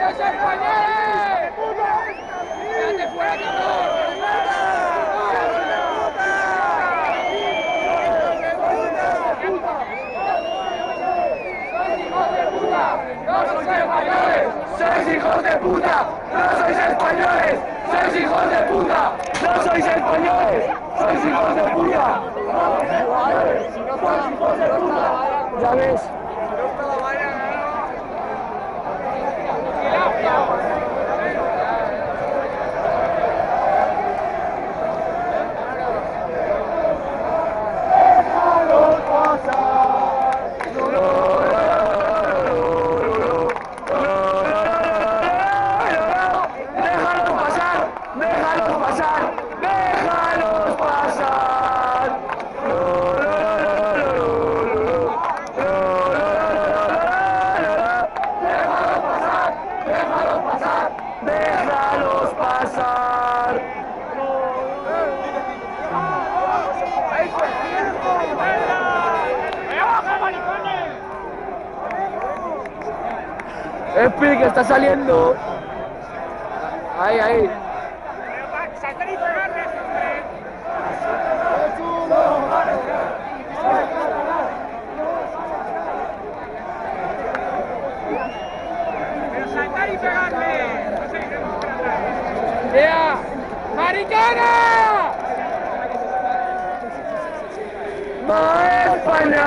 sois españoles! ¡Quédate fuera, cabrón! ¡No sois españoles! ¡Sois hijos de puta! ¡No sois españoles! ¡Sois hijos de puta! ¡No sois españoles! ¡Sois hijos de puta! ¡Sois hijos de puta! Ya ves. ¡Déjalos pasar! ¡Epi, que está saliendo! Ahí, ahí. ¡Saltar y pegarle! ¡Pero saltar y pegarle! No sé qué es. ¡Ya! ¡Maricana! ¡Va España!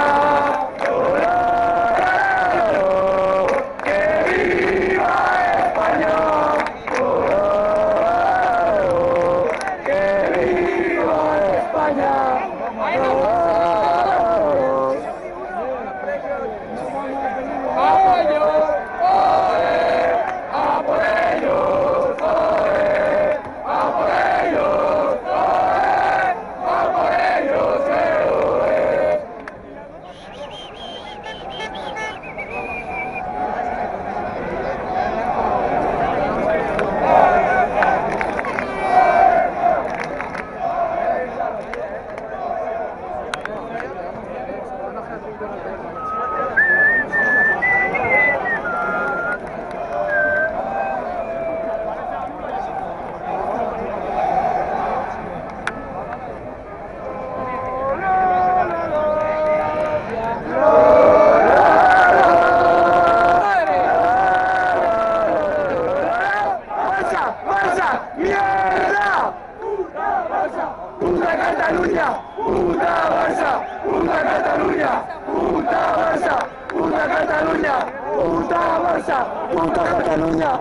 ¡Puta Catalunya! ¡Puta Barça! ¡Puta Catalunya! ¡Puta Barça! ¡Puta Catalunya! ¡Puta Barça! ¡Puta Catalunya!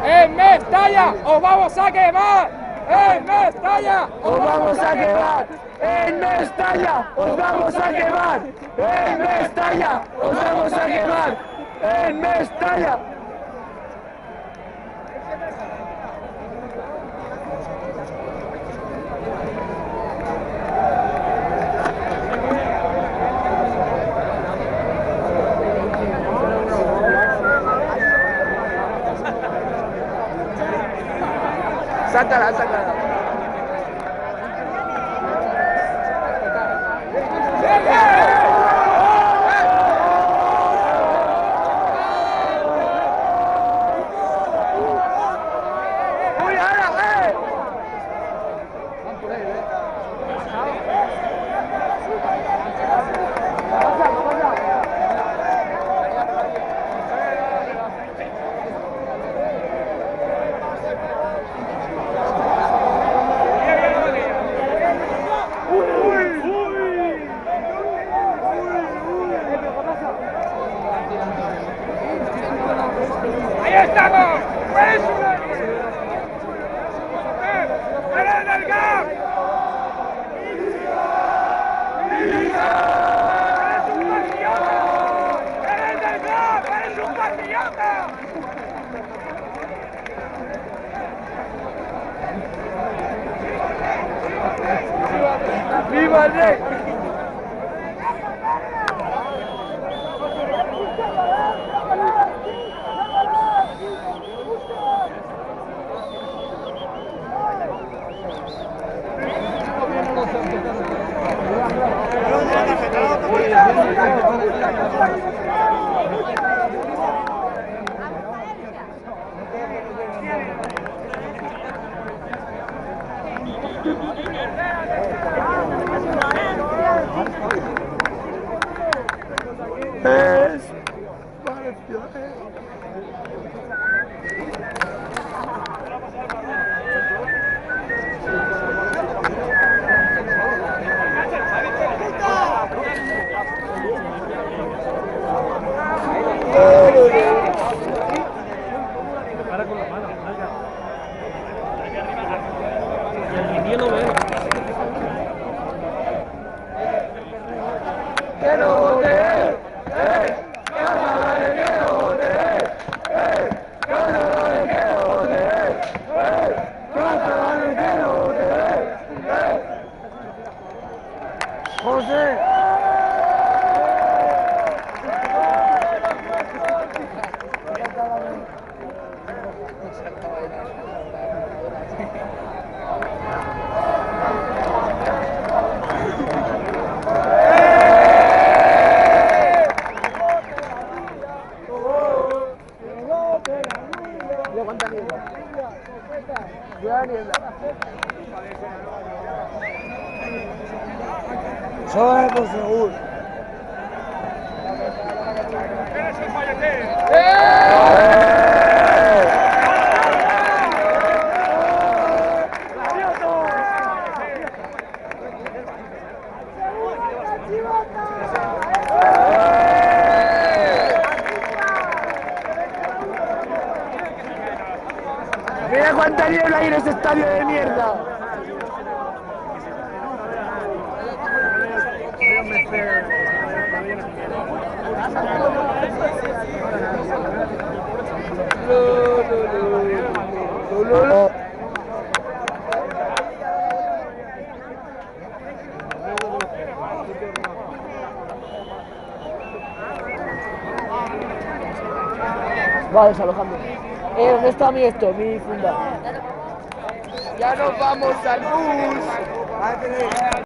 ¡En Mestalla os vamos a quemar! ¡En Mestalla ¡Os vamos a quemar! ¡En Mestalla! ¡Os vamos a quemar! ¡En Mestalla! ¡Os vamos a quemar! ¡En Mestalla! Sácala, sácala. ¡Ahí estamos! ¡Pues! ¡Eres del GAP! ¡Eres un patriota! ¡Eres del GAP! ¡Eres un patriota! ¡Viva el rey! José. Eso es por seguro. Eres el falletero. Mira cuánta niebla hay en ese estadio de mierda. Va desalojando. ¿Dónde está mi funda? Ya nos vamos al bus.